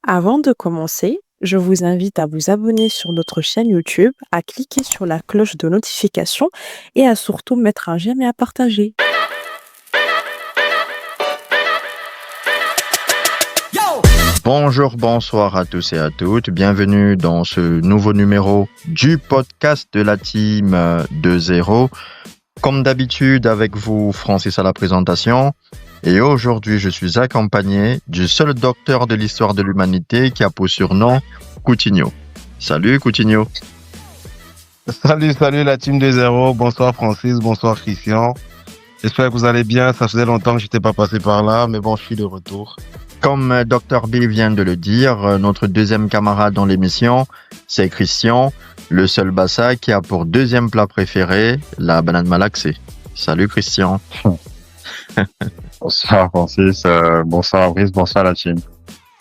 Avant de commencer, je vous invite à vous abonner sur notre chaîne YouTube, à cliquer sur la cloche de notification et à surtout mettre un j'aime et à partager. Bonjour, bonsoir à tous et à toutes. Bienvenue dans ce nouveau numéro du podcast de la team 2-0. Comme d'habitude, avec vous, Francis à la présentation. Et aujourd'hui, je suis accompagné du seul docteur de l'histoire de l'humanité qui a pour surnom Coutinho. Salut Coutinho. Salut la team 2-0. Bonsoir Francis, bonsoir Christian. J'espère que vous allez bien. Ça faisait longtemps que je n'étais pas passé par là, mais bon, je suis de retour. Comme Dr B vient de le dire, notre deuxième camarade dans l'émission, c'est Christian, le seul Bassa qui a pour deuxième plat préféré la banane malaxée. Salut Christian. Bonsoir Francis, bonsoir Brice, bonsoir la team.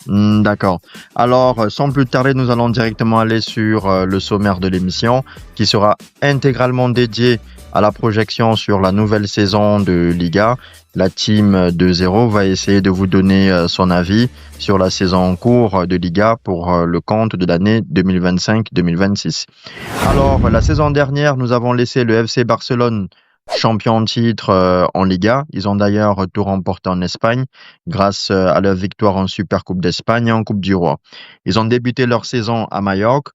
D'accord. Alors, sans plus tarder, nous allons directement aller sur le sommaire de l'émission qui sera intégralement dédié à la projection sur la nouvelle saison de Liga. La team 2-0 va essayer de vous donner son avis sur la saison en cours de Liga pour le compte de l'année 2025-2026. Alors, la saison dernière, nous avons laissé le FC Barcelone champion en titre en Liga. Ils ont d'ailleurs tout remporté en Espagne grâce à leur victoire en Supercoupe d'Espagne et en Coupe du Roi. Ils ont débuté leur saison à Majorque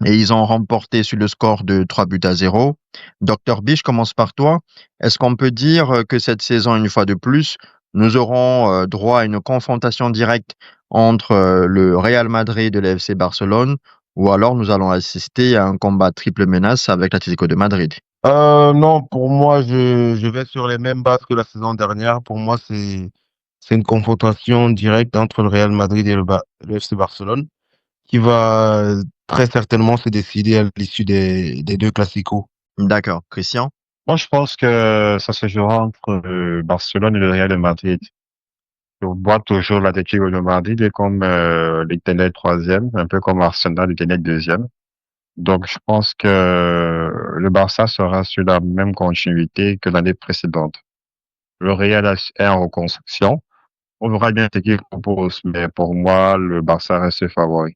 et ils ont remporté sur le score de 3-0. Dr B, je commence par toi. Est-ce qu'on peut dire que cette saison, une fois de plus, nous aurons droit à une confrontation directe entre le Real Madrid et le FC Barcelone, ou alors nous allons assister à un combat triple menace avec l'Atlético de Madrid? Non, pour moi, je vais sur les mêmes bases que la saison dernière. Pour moi, c'est une confrontation directe entre le Real Madrid et le FC Barcelone qui va très certainement se décider à l'issue des deux classicos. D'accord. Christian? Moi je pense que ça se jouera entre Barcelone et le Real de Madrid. Je vois toujours l'Atlético de Madrid est comme l'éternel troisième, un peu comme Arsenal l'éternel deuxième. Donc je pense que le Barça sera sur la même continuité que l'année précédente. Le Real est en reconstruction. On verra bien ce qu'il propose, mais pour moi, le Barça reste favori.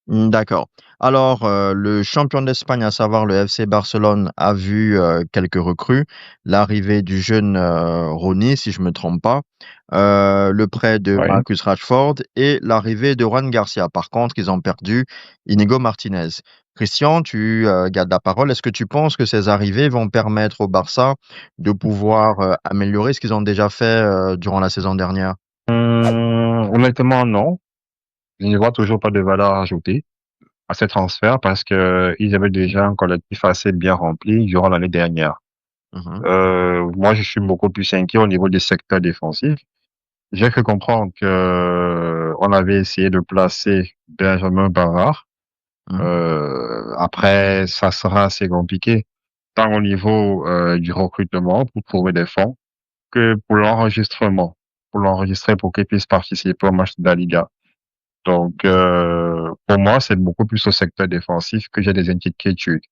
D'accord. Alors, le champion d'Espagne, à savoir le FC Barcelone, a vu quelques recrues. L'arrivée du jeune Rooney, si je me trompe pas, le prêt de Oui. Marcus Rashford et l'arrivée de Juan Garcia. Par contre, ils ont perdu Inigo Martinez. Christian, tu gardes la parole. Est-ce que tu penses que ces arrivées vont permettre au Barça de pouvoir améliorer ce qu'ils ont déjà fait durant la saison dernière? Honnêtement, non. Je ne vois toujours pas de valeur ajoutée à ces transferts parce que ils avaient déjà un collectif assez bien rempli durant l'année dernière. Mhm. Moi, je suis beaucoup plus inquiet au niveau des secteurs défensifs. J'ai cru comprendre que on avait essayé de placer Benjamin Bavard. Mhm. Après, ça sera assez compliqué, tant au niveau du recrutement pour trouver des fonds que pour l'enregistrement, pour l'enregistrer pour qu'il puisse participer au match de la Liga. Donc, pour moi, c'est beaucoup plus au secteur défensif que j'ai des inquiétudes.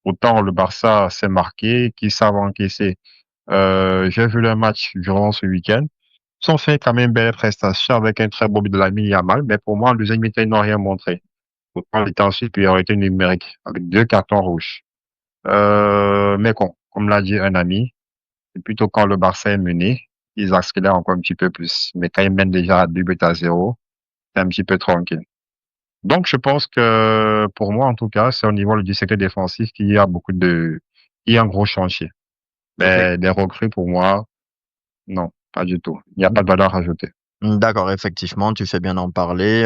Autant le Barça s'est marqué, qu'ils savent encaisser. J'ai vu le match durant ce week-end. Ils ont fait quand même belle prestation avec un très beau but de Lamine Yamal, mais pour moi, en deuxième mi-temps, ils n'ont rien montré. Pourtant, il était en supériorité numérique avec 2 cartons rouges. Mais comme l'a dit un ami, c'est plutôt quand le Barça est mené, ils accélèrent encore un petit peu plus. Mais quand ils mènent déjà 2-0, c'est un petit peu tranquille. Donc, je pense que pour moi, en tout cas, c'est au niveau du secteur défensif il y a un gros chantier. Mais des recrues, pour moi, non, pas du tout. Il n'y a pas de valeur ajoutée. D'accord, effectivement, tu fais bien d'en parler.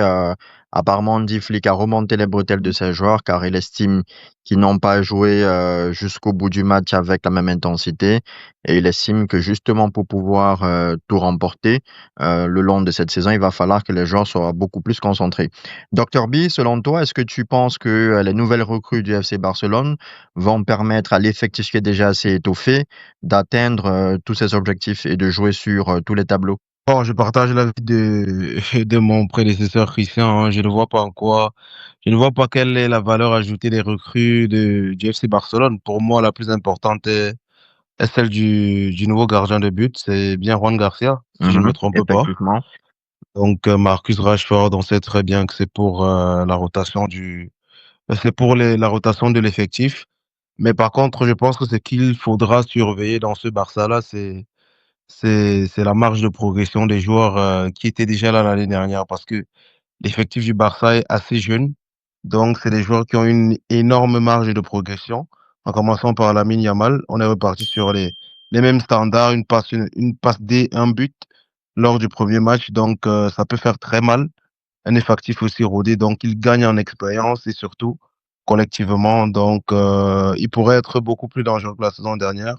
Apparemment, Andy Flick a remonté les bretelles de ses joueurs car il estime qu'ils n'ont pas joué jusqu'au bout du match avec la même intensité et il estime que justement pour pouvoir tout remporter le long de cette saison, il va falloir que les joueurs soient beaucoup plus concentrés. Dr B, selon toi, est-ce que tu penses que les nouvelles recrues du FC Barcelone vont permettre à l'effectif qui est déjà assez étoffé d'atteindre tous ses objectifs et de jouer sur tous les tableaux? Bon, je partage l'avis de mon prédécesseur Christian, hein. Je ne vois pas quelle est la valeur ajoutée des recrues du FC Barcelone. Pour moi, la plus importante est celle du nouveau gardien de but. C'est bien Juan Garcia, si je ne me trompe pas. Effectivement. Donc, Marcus Rashford, on sait très bien que c'est pour la rotation c'est pour la rotation de l'effectif. Mais par contre, je pense que ce qu'il faudra surveiller dans ce Barça-là, c'est la marge de progression des joueurs qui étaient déjà là l'année dernière, parce que l'effectif du Barça est assez jeune. Donc, c'est des joueurs qui ont une énorme marge de progression. En commençant par Lamine Yamal, on est reparti sur les mêmes standards, une passe D, un but lors du premier match. Donc, ça peut faire très mal. Un effectif aussi rodé. Donc, il gagne en expérience et surtout collectivement. Donc, il pourrait être beaucoup plus dangereux que la saison dernière.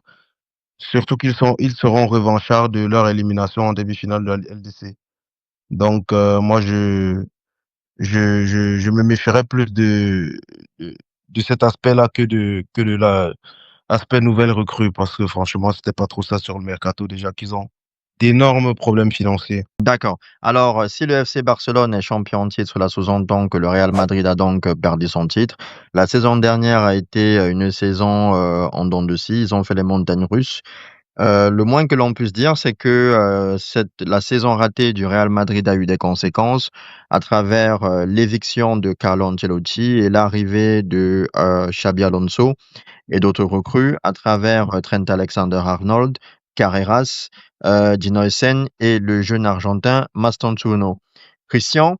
Surtout ils seront revanchards de leur élimination en demi-finale de la LDC. Donc, moi, je me méfierais plus de, de cet aspect-là que de l'aspect nouvelle recrue, parce que franchement, c'était pas trop ça sur le mercato déjà qu'ils ont d'énormes problèmes financiers. D'accord. Alors, si le FC Barcelone est champion en titre, cela sous-entend que le Real Madrid a donc perdu son titre. La saison dernière a été une saison en dents de scie. Ils ont fait les montagnes russes. Le moins que l'on puisse dire, c'est que la saison ratée du Real Madrid a eu des conséquences à travers l'éviction de Carlo Ancelotti et l'arrivée de Xabi Alonso et d'autres recrues à travers Trent Alexander-Arnold, Carreras, Dino Essen et le jeune argentin Mastantuono. Christian,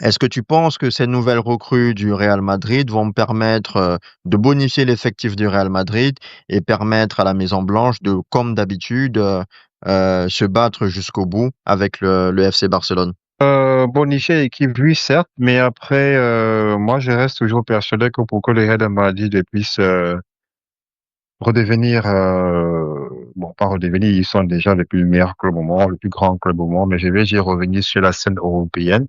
est-ce que tu penses que ces nouvelles recrues du Real Madrid vont permettre de bonifier l'effectif du Real Madrid et permettre à la Maison Blanche de, comme d'habitude, se battre jusqu'au bout avec le FC Barcelone? Bonifier l'équipe, oui, certes, mais après, moi, je reste toujours persuadé que pour que le Real Madrid puisse redevenir, bon, pas redevenir, ils sont déjà le plus meilleur club au monde, le plus grand club au monde, mais je vais dire revenir sur la scène européenne,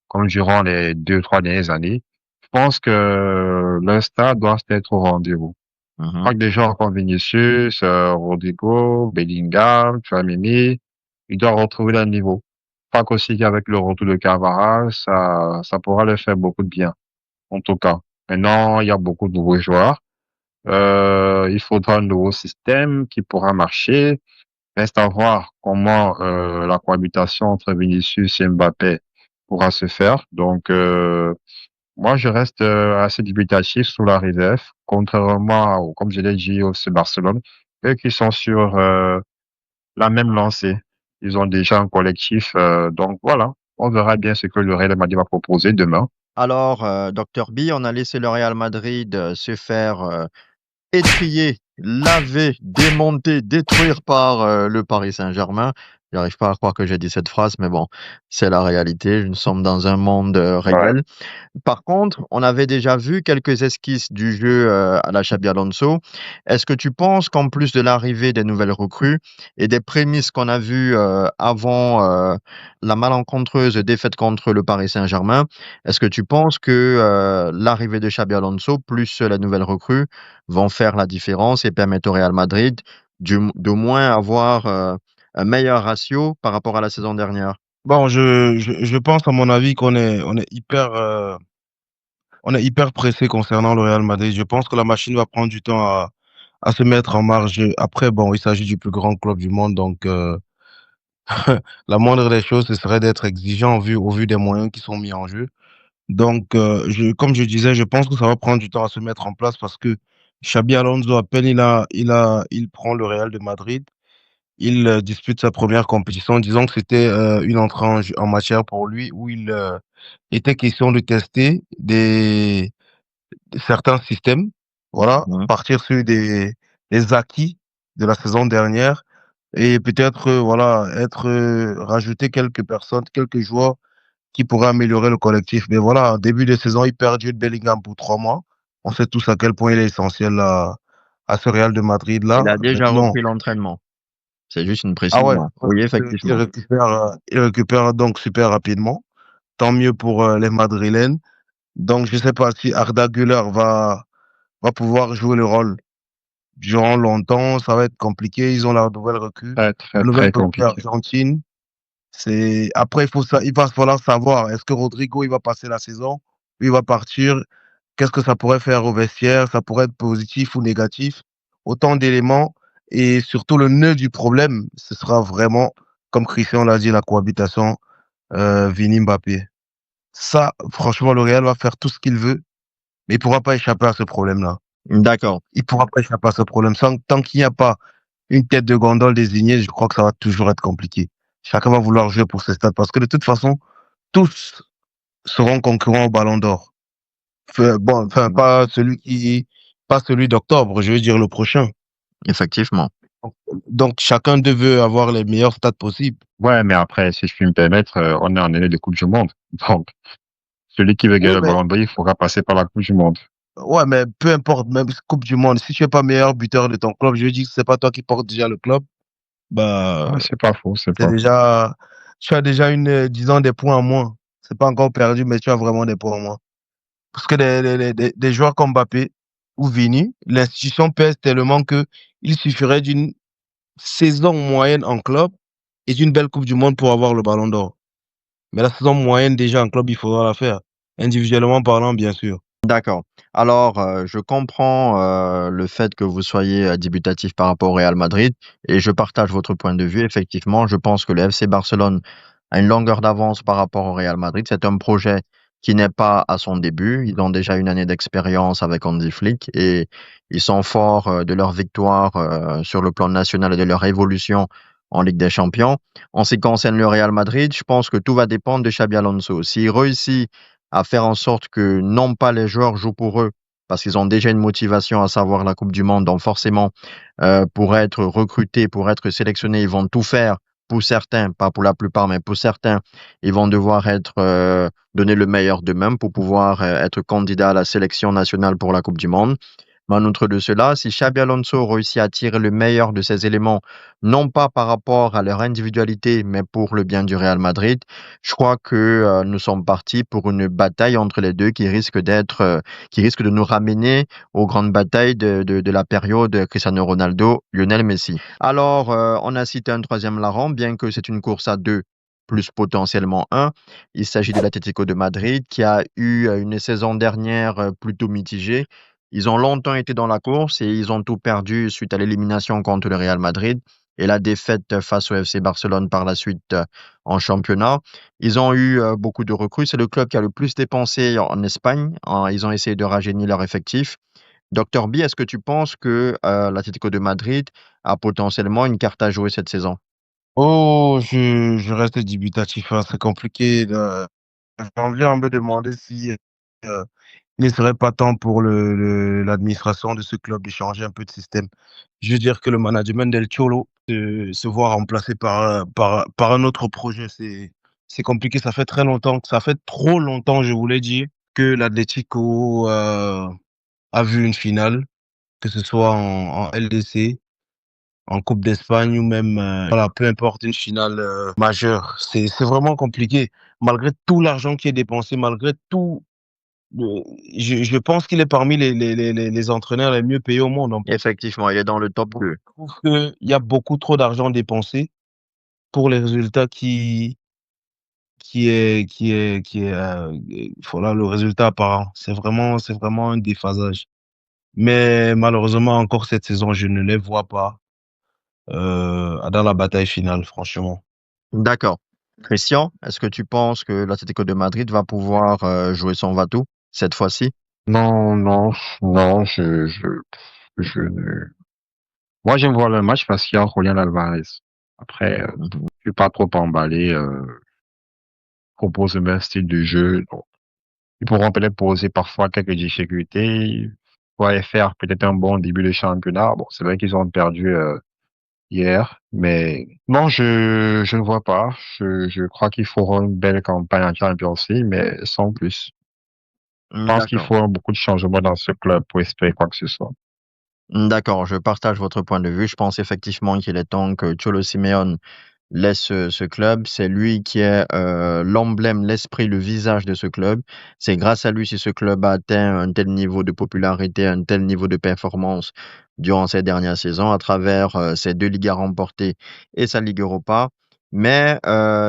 comme durant les 2, 3 dernières années. Je pense que le stade doit être au rendez-vous. Je Mhm. crois que des gens comme Vinicius, Rodrigo, Bellingham, Tchouaméni, ils doivent retrouver leur niveau. Je crois qu'aussi qu'avec le retour de Cavara, ça pourra leur faire beaucoup de bien, en tout cas. Maintenant, il y a beaucoup de nouveaux joueurs. Il faudra un nouveau système qui pourra marcher. Reste à voir comment la cohabitation entre Vinicius et Mbappé pourra se faire. Donc, moi, je reste assez dubitatif sous la réserve, contrairement, comme je l'ai dit, au FC Barcelone, eux qui sont sur la même lancée. Ils ont déjà un collectif. Donc, voilà, on verra bien ce que le Real Madrid va proposer demain. Alors, Dr B, on a laissé le Real Madrid se faire étrier, laver, démonter, détruire par le Paris Saint-Germain. J'arrive pas à croire que j'ai dit cette phrase, mais bon, c'est la réalité. Nous sommes dans un monde Ouais. réel. Par contre, on avait déjà vu quelques esquisses du jeu à la Xabi Alonso. Est-ce que tu penses qu'en plus de l'arrivée des nouvelles recrues et des prémices qu'on a vues avant la malencontreuse défaite contre le Paris Saint-Germain, est-ce que tu penses que l'arrivée de Xabi Alonso plus la nouvelle recrue vont faire la différence et permettre au Real Madrid de moins avoir un meilleur ratio par rapport à la saison dernière? Bon, je pense à mon avis on est hyper pressé concernant le Real Madrid. Je pense que la machine va prendre du temps à se mettre en marche. Après, bon, il s'agit du plus grand club du monde, donc la moindre des choses, ce serait d'être exigeant au vu des moyens qui sont mis en jeu. Donc, comme je disais, je pense que ça va prendre du temps à se mettre en place, parce que Xabi Alonso, à peine il prend le Real de Madrid, il dispute sa première compétition. Disons que c'était une entrée en matière pour lui, où il était question de tester certains systèmes, voilà, Mhm. partir sur des acquis de la saison dernière, et peut-être voilà, rajouter quelques personnes, quelques joueurs qui pourraient améliorer le collectif. Mais voilà, en début de saison, il perd Jude Bellingham pour 3 mois. On sait tous à quel point il est essentiel à ce Real de Madrid Il là. a déjà Maintenant, repris l'entraînement. C'est juste une ah ouais, précision. Oui, effectivement. il récupère donc super rapidement. Tant mieux pour les Madrilènes. Donc, je sais pas si Arda Güler va pouvoir jouer le rôle durant longtemps. Ça va être compliqué. Ils ont la nouvelle recrue, Très, la très, nouvelle très recrue compliqué. argentine. Après, il va falloir savoir, est-ce que Rodrigo, il va passer la saison, ou il va partir? Qu'est-ce que ça pourrait faire au vestiaire? Ça pourrait être positif ou négatif. Autant d'éléments. Et surtout, le nœud du problème, ce sera vraiment, comme Christian l'a dit, la cohabitation Vini Mbappé. Ça, franchement, le Real va faire tout ce qu'il veut, mais il pourra pas échapper à ce problème-là. D'accord. Il pourra pas échapper à ce problème. Tant qu'il n'y a pas une tête de gondole désignée, je crois que ça va toujours être compliqué. Chacun va vouloir jouer pour ses stades parce que de toute façon, tous seront concurrents au Ballon d'Or. Bon, enfin, pas celui d'octobre, je veux dire le prochain. Effectivement. Donc, chacun veut avoir les meilleurs stats possibles. Ouais, mais après, si je puis me permettre, on est en année de Coupe du Monde. Donc, celui qui veut Oui, gagner le mais, Ballon d'Or, il faudra passer par la Coupe du Monde. ouais, mais peu importe, même Coupe du Monde, si tu es pas meilleur buteur de ton club, je veux dire que c'est pas toi qui portes déjà le club, bah, Ouais, c'est pas faux, c'est c'est pas faux. déjà, tu as déjà disons, des points en moins. C'est pas encore perdu, mais tu as vraiment des points en moins. Parce que des joueurs comme Mbappé ou Vini, l'institution pèse tellement que il suffirait d'une saison moyenne en club et d'une belle Coupe du Monde pour avoir le Ballon d'Or. Mais la saison moyenne déjà en club, il faudra la faire. Individuellement parlant, bien sûr. D'accord. Alors, je comprends, le fait que vous soyez, dubitatif par rapport au Real Madrid et je partage votre point de vue. Effectivement, je pense que le FC Barcelone a une longueur d'avance par rapport au Real Madrid. C'est un projet qui n'est pas à son début. Ils ont déjà une année d'expérience avec Hansi Flick et ils sont forts, de leur victoire, sur le plan national et de leur évolution en Ligue des Champions. En ce qui concerne le Real Madrid, je pense que tout va dépendre de Xabi Alonso. S'il réussit à faire en sorte que non pas les joueurs jouent pour eux, parce qu'ils ont déjà une motivation à savoir la Coupe du Monde, donc forcément, pour être recrutés, pour être sélectionnés, ils vont tout faire. Pour certains, pas pour la plupart, mais pour certains, ils vont devoir être donner le meilleur d'eux-mêmes pour pouvoir être candidats à la sélection nationale pour la Coupe du Monde. Mais en outre de cela, si Xabi Alonso réussit à tirer le meilleur de ces éléments, non pas par rapport à leur individualité, mais pour le bien du Real Madrid, je crois que nous sommes partis pour une bataille entre les deux qui risque de nous ramener aux grandes batailles de la période Cristiano Ronaldo, Lionel Messi. Alors, on a cité un troisième larron, bien que c'est une course à deux plus potentiellement un. Il s'agit de l'Atlético de Madrid qui a eu une saison dernière plutôt mitigée. Ils ont longtemps été dans la course et ils ont tout perdu suite à l'élimination contre le Real Madrid et la défaite face au FC Barcelone par la suite en championnat. Ils ont eu beaucoup de recrues. C'est le club qui a le plus dépensé en Espagne. Ils ont essayé de rajeunir leur effectif. Docteur B, est-ce que tu penses que l'Atlético de Madrid a potentiellement une carte à jouer cette saison? Oh, je reste dubitatif, hein. C'est compliqué. J'ai envie de me demander si il ne serait pas temps pour l'administration de ce club de changer un peu de système. Je veux dire que le management del Cholo se voit remplacé par un autre projet. C'est compliqué. Ça fait trop longtemps, je voulais dire, que l'Atlético a vu une finale, que ce soit en LDC, en Coupe d'Espagne ou même, voilà, peu importe, une finale majeure. C'est vraiment compliqué. Malgré tout l'argent qui est dépensé, malgré tout, euh, je pense qu'il est parmi les entraîneurs les mieux payés au monde, en plus. Effectivement, il est dans le top Donc, 2. je trouve qu'il y a beaucoup trop d'argent dépensé pour les résultats voilà, le résultat apparent. C'est vraiment un déphasage. Mais malheureusement, encore cette saison, je ne les vois pas dans la bataille finale, franchement. D'accord. Christian, est-ce que tu penses que l'Atlético de Madrid va pouvoir jouer son va-tout cette fois-ci? Non, non, non, je ne... Moi, j'aime voir le match parce qu'il y a Julián Alvarez. Après, Mhm. je suis pas trop emballé, propose le même style de jeu. Donc, ils pourront peut-être poser parfois quelques difficultés. Ouais, faire peut-être un bon début de championnat. Bon, c'est vrai qu'ils ont perdu hier, mais non, je ne vois pas. Je crois qu'il faudra une belle campagne en Champions League, mais sans plus. Je pense qu'il D'accord. faut beaucoup de changements dans ce club pour espérer quoi que ce soit. D'accord, je partage votre point de vue. Je pense effectivement qu'il est temps que Cholo Simeone laisse ce club. C'est lui qui est l'emblème, l'esprit, le visage de ce club. C'est grâce à lui si ce club a atteint un tel niveau de popularité, un tel niveau de performance durant ces dernières saisons à travers ses deux ligues remportées et sa Ligue Europa. mais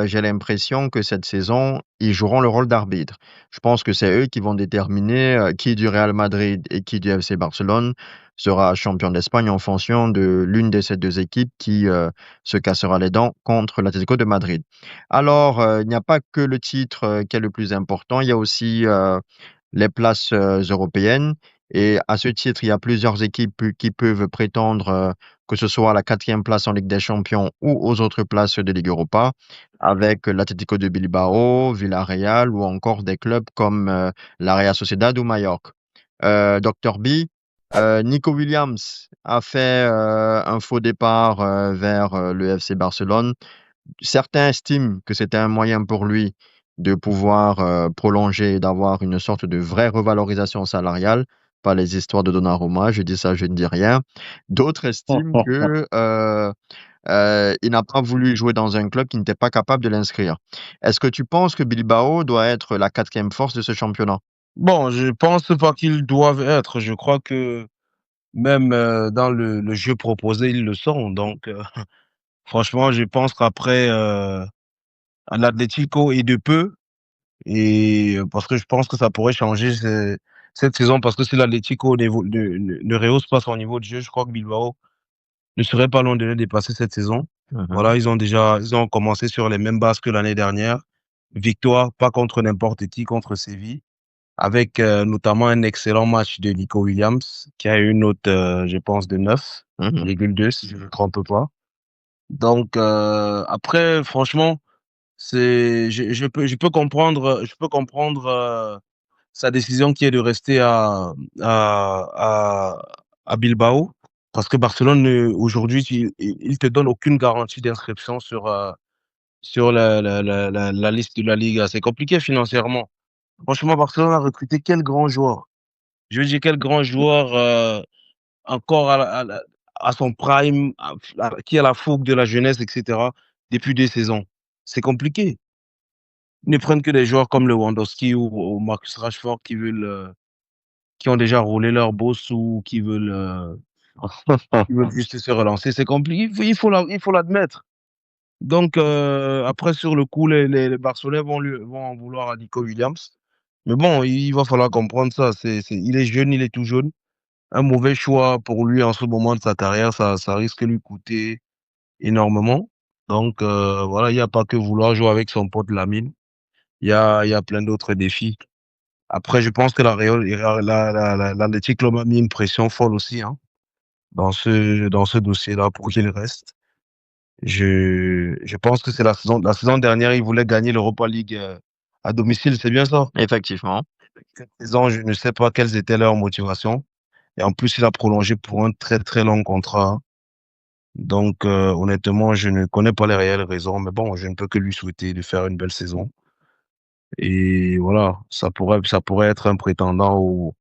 j'ai l'impression que cette saison, ils joueront le rôle d'arbitre. Je pense que c'est eux qui vont déterminer qui du Real Madrid et qui du FC Barcelone sera champion d'Espagne en fonction de l'une de ces deux équipes qui se cassera les dents contre l'Atlético de Madrid. Alors, il n'y a pas que le titre qui est le plus important, il y a aussi les places européennes. Et à ce titre, il y a plusieurs équipes qui peuvent prétendre que ce soit à la quatrième place en Ligue des Champions ou aux autres places de Ligue Europa, avec l'Atlético de Bilbao, Villarreal ou encore des clubs comme la Real Sociedad ou Mallorca. Dr B, Nico Williams a fait un faux départ vers le FC Barcelone. Certains estiment que c'était un moyen pour lui de pouvoir prolonger et d'avoir une sorte de vraie revalorisation salariale, pas les histoires de Donnarumma, je dis ça, je ne dis rien. D'autres estiment que il n'a pas voulu jouer dans un club qui n'était pas capable de l'inscrire. Est-ce que tu penses que Bilbao doit être la quatrième force de ce championnat? Bon, je pense pas qu'ils doivent être. Je crois que même dans le jeu proposé, ils le sont. Donc, franchement, je pense qu'après, l'Atlético est de peu. Et parce que je pense que ça pourrait changer cette saison. Parce que si l'Atlético ne rehausse pas son niveau de jeu, je crois que Bilbao ne serait pas loin de les dépasser cette saison. Mhm, Voilà, ils ont commencé sur les mêmes bases que l'année dernière. Victoire, pas contre n'importe qui, contre Séville, avec notamment un excellent match de Nico Williams, qui a eu une note, je pense, de mhm. 9,2, si je ne me trompe pas. Donc, après, franchement, je peux comprendre sa décision qui est de rester à, à, à Bilbao, parce que Barcelone, aujourd'hui, il te donne aucune garantie d'inscription sur la liste de la Liga. C'est compliqué financièrement. Franchement, Barcelone a recruté quel grand joueur. Je veux dire, quel grand joueur encore à son prime, qui a la fougue de la jeunesse, etc., depuis 2 saisons. C'est compliqué. Ils ne prennent que des joueurs comme Lewandowski ou Marcus Rashford qui ont déjà roulé leur boss ou qui veulent juste se relancer. C'est compliqué. Il faut l'admettre. Donc, après, sur le coup, les Barcelonais vont en vouloir à Nico Williams. Mais bon, il va falloir comprendre ça. Il est jeune, il est tout jeune. Un mauvais choix pour lui en ce moment de sa carrière, ça risque de lui coûter énormément. Donc, voilà, il n'y a pas que vouloir jouer avec son pote Lamine. Il y a plein d'autres défis. Après, je pense que l'Athletic Club a mis une pression folle aussi, hein, dans ce dossier-là pour qu'il reste. Je pense que c'est la saison dernière, il voulait gagner l'Europa League à domicile, c'est bien ça? Effectivement. Cette saison, je ne sais pas quelles étaient leurs motivations. Et en plus, il a prolongé pour un très très long contrat. Donc, honnêtement, je ne connais pas les réelles raisons, mais bon, je ne peux que lui souhaiter de faire une belle saison. Et voilà, ça pourrait être un prétendant au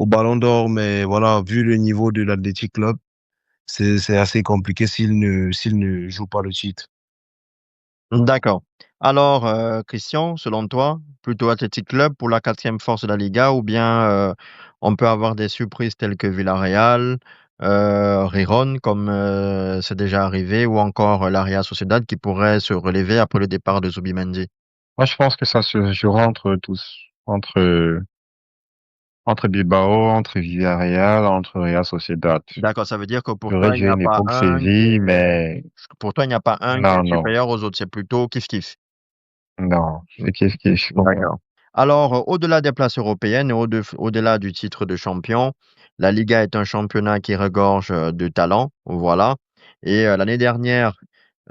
Ballon d'Or, mais voilà, vu le niveau de l'Athletic Club, c'est assez compliqué s'il ne joue pas le titre. D'accord. Alors, Christian, selon toi, plutôt Athletic Club pour la quatrième force de la Liga ou bien on peut avoir des surprises telles que Villarreal, Riron, comme c'est déjà arrivé, ou encore la Real Sociedad qui pourrait se relever après le départ de Zubimendi? Moi, je pense que ça se jouera entre tous, entre Bilbao, entre Villarreal, entre Real Sociedad. D'accord, ça veut dire que pour J'aurais toi, il dit n'y a une pas époque un qui Séville, est... mais Pour toi, il n'y a pas un qui non, est non, supérieur aux autres, c'est plutôt kiff-kiff. non, c'est kiff-kiff pour moi. D'accord. Alors, au-delà des places européennes et au-delà du titre de champion, la Liga est un championnat qui regorge de talent, voilà. Et l'année dernière,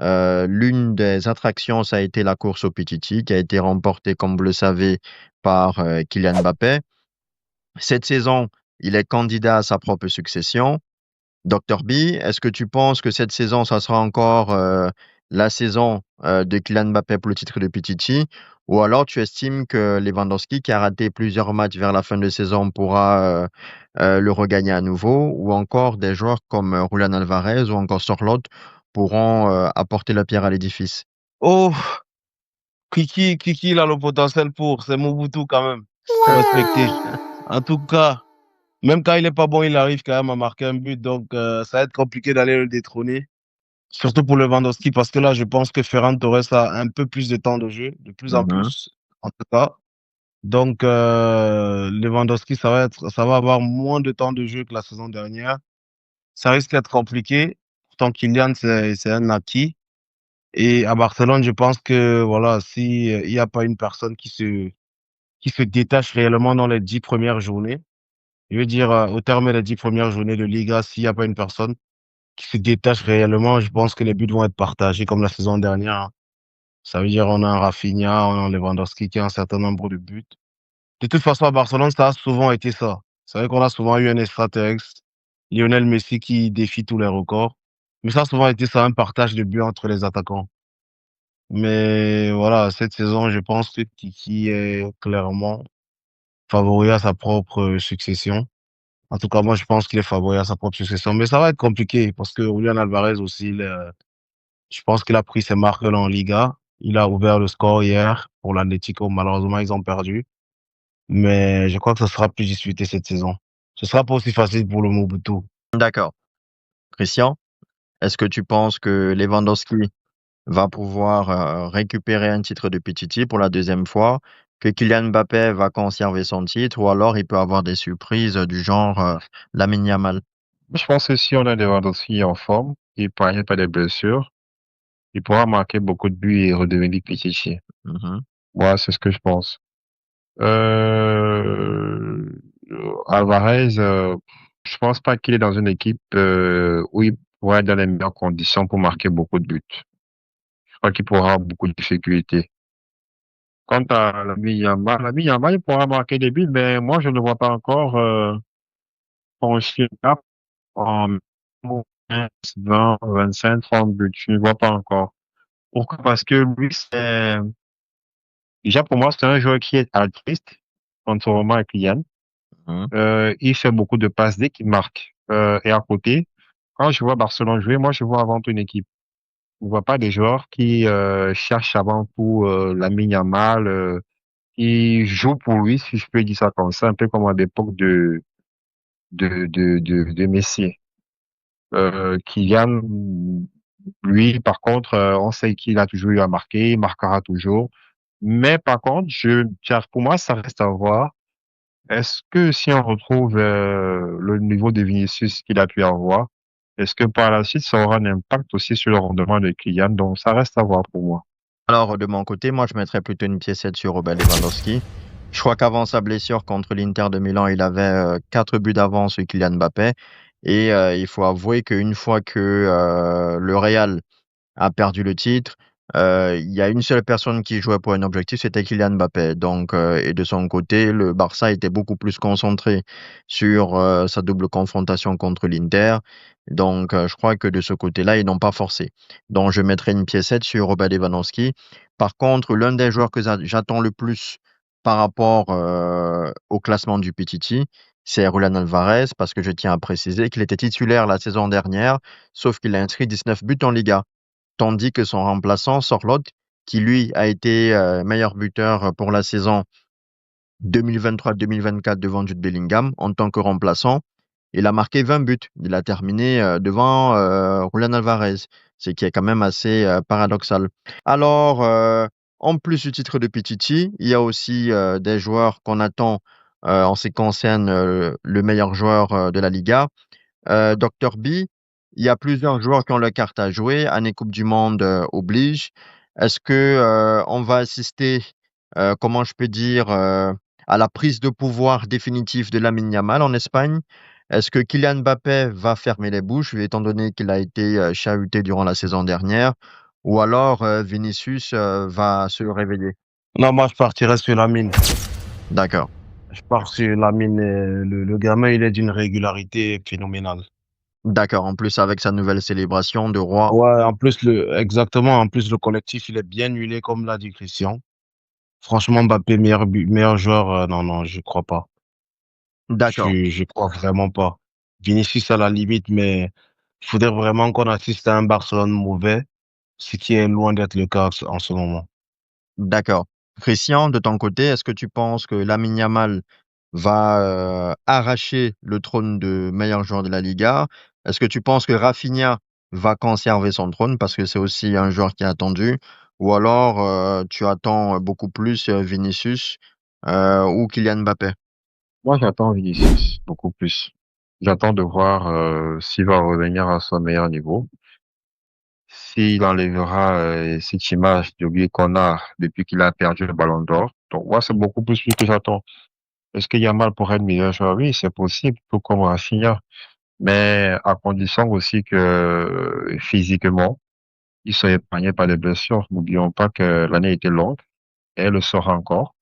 l'une des attractions, ça a été la course au Pichichi, qui a été remportée, comme vous le savez, par Kylian Mbappé. Cette saison, il est candidat à sa propre succession. Dr B, est-ce que tu penses que cette saison, ça sera encore la saison de Kylian Mbappé pour le titre de Pichichi? Ou alors tu estimes que Lewandowski, qui a raté plusieurs matchs vers la fin de saison, pourra le regagner à nouveau? Ou encore des joueurs comme Julian Alvarez ou encore Sorloth pourront apporter la pierre à l'édifice? Oh, Kiki, il a le potentiel pour, c'est Mobutu quand même. Faut respecter. En tout cas, même quand il est pas bon, il arrive quand même à marquer un but, donc ça va être compliqué d'aller le détrôner. Surtout pour Lewandowski, parce que là, je pense que Ferran Torres a un peu plus de temps de jeu, de plus en Mhm. plus, en tout cas. Donc, Lewandowski, ça va avoir moins de temps de jeu que la saison dernière. Ça risque d'être compliqué. Pourtant, Kylian, c'est un acquis. Et à Barcelone, je pense que, voilà, si il n'y a pas une personne qui se détache réellement dans les 10 premières journées, je veux dire, au terme des 10 premières journées de Liga, s'il n'y a pas une personne qui se détache réellement, je pense que les buts vont être partagés comme la saison dernière, hein. Ça veut dire on a un Rafinha, on a un Lewandowski qui a un certain nombre de buts. De toute façon, à Barcelone, ça a souvent été ça. C'est vrai qu'on a souvent eu un extraterrestre, Lionel Messi, qui défie tous les records. Mais ça a souvent été ça, un partage de buts entre les attaquants. Mais voilà, cette saison, je pense que Tiki est clairement favori à sa propre succession. En tout cas, moi, je pense qu'il est favori à sa propre succession. Mais ça va être compliqué parce que Julian Alvarez aussi, je pense qu'il a pris ses marques là en Liga. Il a ouvert le score hier pour l'Atlético. Malheureusement, ils ont perdu. Mais je crois que ce sera plus disputé cette saison. Ce sera pas aussi facile pour le Mobutu. D'accord. Christian, est-ce que tu penses que Lewandowski va pouvoir récupérer un titre de Pichichi pour la deuxième fois, que Kylian Mbappé va conserver son titre, ou alors il peut avoir des surprises du genre Lamine Yamal? Je pense que si on a Lewandowski en forme, il ne pas des blessures, il pourra marquer beaucoup de buts et redevenir Pichichi. Mhm. Moi, c'est ce que je pense. Euh, Alvarez, je pense pas qu'il est dans une équipe où il pourrait être dans les meilleures conditions pour marquer beaucoup de buts. Je crois qu'il pourra avoir beaucoup de difficultés. Quant à Lamine Yamal, il pourra marquer des buts, mais moi, je ne le vois pas encore franchir le cap en 15, 20, 25, 30 buts. Je ne le vois pas encore. Pourquoi? Parce que lui, déjà pour moi, c'est un joueur qui est altruiste, contrairement à Kylian. Mhm. Il fait beaucoup de passes dès qu'il marque. Et à côté, quand je vois Barcelone jouer, moi, je vois avant tout une équipe. Je ne vois pas des joueurs qui cherchent avant tout Lamine Yamal, qui jouent pour lui, si je peux dire ça comme ça, un peu comme à l'époque de Messi. Kylian, lui, par contre, on sait qu'il a toujours eu à marquer, il marquera toujours. Mais par contre, pour moi, ça reste à voir. Est-ce que si on retrouve le niveau de Vinicius qu'il a pu avoir, est-ce que par la suite, ça aura un impact aussi sur le rendement de Kylian? Donc, ça reste à voir pour moi. Alors, de mon côté, moi, je mettrais plutôt une piécette sur Robert Lewandowski. Je crois qu'avant sa blessure contre l'Inter de Milan, il avait 4 buts d'avance sur Kylian Mbappé. Et il faut avouer qu'une fois que le Real a perdu le titre. Il y a une seule personne qui jouait pour un objectif, c'était Kylian Mbappé. Donc, et de son côté, le Barça était beaucoup plus concentré sur sa double confrontation contre l'Inter. Donc, je crois que de ce côté-là, ils n'ont pas forcé. Donc, je mettrai une piécette sur Robert Lewandowski. Par contre, l'un des joueurs que j'attends le plus par rapport au classement du PTT, c'est Julian Alvarez, parce que je tiens à préciser qu'il était titulaire la saison dernière, sauf qu'il a inscrit 19 buts en Liga, tandis que son remplaçant, Sorloth, qui lui a été meilleur buteur pour la saison 2023-2024 devant Jude Bellingham en tant que remplaçant, il a marqué 20 buts. Il a terminé devant Julian Alvarez, ce qui est quand même assez paradoxal. Alors, en plus du titre de Pichichi, il y a aussi des joueurs qu'on attend en ce qui concerne le meilleur joueur de la Liga. Dr B, il y a plusieurs joueurs qui ont leur carte à jouer. Année Coupe du Monde oblige. Est-ce que on va assister, comment je peux dire, à la prise de pouvoir définitive de Lamine Yamal en Espagne? Est-ce que Kylian Mbappé va fermer les bouches, étant donné qu'il a été chahuté durant la saison dernière? Ou alors Vinicius va se réveiller? Non, moi, je partirais sur Lamine. D'accord, Je pars sur Lamine. Le gamin, il est d'une régularité phénoménale. d'accord. En plus, avec sa nouvelle célébration de roi. Ouais, exactement. En plus, le collectif, il est bien huilé, comme l'a dit Christian. Franchement, Mbappé, meilleur joueur, non, non, je crois pas. D'accord. Je crois vraiment pas. Vinicius à la limite, mais il faudrait vraiment qu'on assiste à un Barcelone mauvais, ce qui est loin d'être le cas en ce moment. D'accord. Christian, de ton côté, est-ce que tu penses que Lamine Yamal va arracher le trône de meilleur joueur de la Liga? Est-ce que tu penses que Rafinha va conserver son trône parce que c'est aussi un joueur qui est attendu, ou alors tu attends beaucoup plus Vinicius ou Kylian Mbappé? Moi, j'attends Vinicius beaucoup plus. J'attends de voir s'il va revenir à son meilleur niveau, s'il enlèvera cette image de lui qu'on a depuis qu'il a perdu le Ballon d'Or. Donc, moi, c'est beaucoup plus lui que j'attends. Est-ce que Yamal pourrait être meilleur joueur? Oui, c'est possible, tout comme Rafinha. Mais à condition aussi que physiquement, il soit épargné par les blessures. N'oublions pas que l'année était longue et elle le sera encore.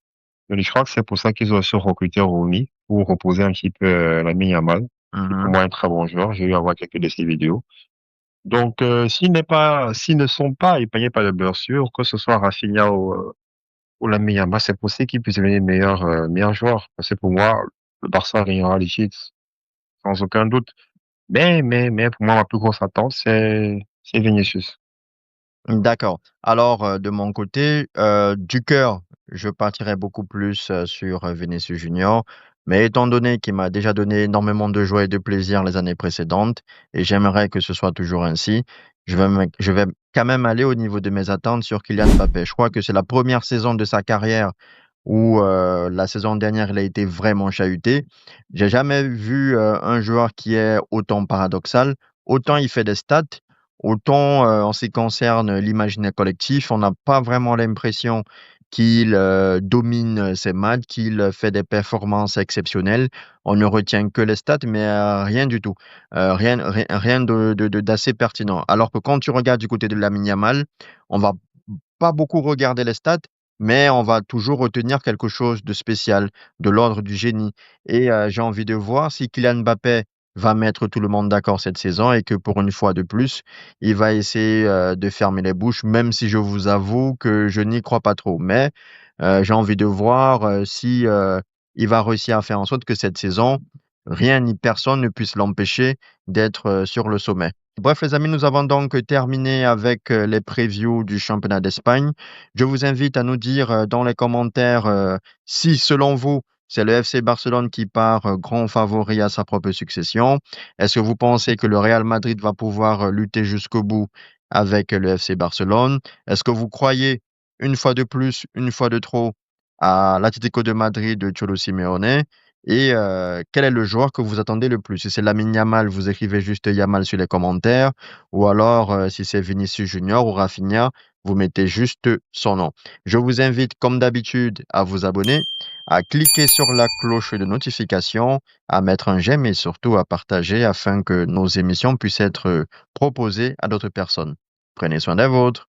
Mais je crois que c'est pour ça qu'ils ont aussi recruté Rooney pour reposer un petit peu Lamine Yamal, qui pour Mhm. moi est un très bon joueur. J'ai eu à voir quelques de ses vidéos. Donc, s'ils ne sont pas épargnés par les blessures, que ce soit Rafinha ou Lamine Yamal, c'est possible qu'ils puissent devenir meilleurs joueurs. Parce que pour moi, le Barça gagnera les titres sans aucun doute. Mais pour moi, ma plus grosse attente, c'est Vinicius. D'accord. Alors, de mon côté, du cœur, je partirais beaucoup plus sur Vinicius Junior. Mais étant donné qu'il m'a déjà donné énormément de joie et de plaisir les années précédentes, et j'aimerais que ce soit toujours ainsi, je vais quand même aller au niveau de mes attentes sur Kylian Mbappé. Je crois que c'est la première saison de sa carrière où la saison dernière, il a été vraiment chahuté. J'ai jamais vu un joueur qui est autant paradoxal. Autant il fait des stats, autant en ce qui concerne l'imaginaire collectif, on n'a pas vraiment l'impression qu'il domine ses matchs, qu'il fait des performances exceptionnelles. On ne retient que les stats, mais rien du tout. Rien d'assez pertinent. Alors que quand tu regardes du côté de Lamine Yamal, on va pas beaucoup regarder les stats, mais on va toujours retenir quelque chose de spécial, de l'ordre du génie. Et j'ai envie de voir si Kylian Mbappé va mettre tout le monde d'accord cette saison et que pour une fois de plus, il va essayer de fermer les bouches, même si je vous avoue que je n'y crois pas trop. Mais j'ai envie de voir si il va réussir à faire en sorte que cette saison, rien ni personne ne puisse l'empêcher d'être sur le sommet. Bref, les amis, nous avons donc terminé avec les previews du championnat d'Espagne. Je vous invite à nous dire dans les commentaires si, selon vous, c'est le FC Barcelone qui part grand favori à sa propre succession. Est-ce que vous pensez que le Real Madrid va pouvoir lutter jusqu'au bout avec le FC Barcelone? Est-ce que vous croyez, une fois de plus, une fois de trop, à l'Atlético de Madrid de Cholo Simeone? Et quel est le joueur que vous attendez le plus? Si c'est Lamine Yamal, vous écrivez juste Yamal sur les commentaires. Ou alors, si c'est Vinicius Junior ou Rafinha, vous mettez juste son nom. Je vous invite, comme d'habitude, à vous abonner, à cliquer sur la cloche de notification, à mettre un j'aime et surtout à partager afin que nos émissions puissent être proposées à d'autres personnes. Prenez soin des vôtres.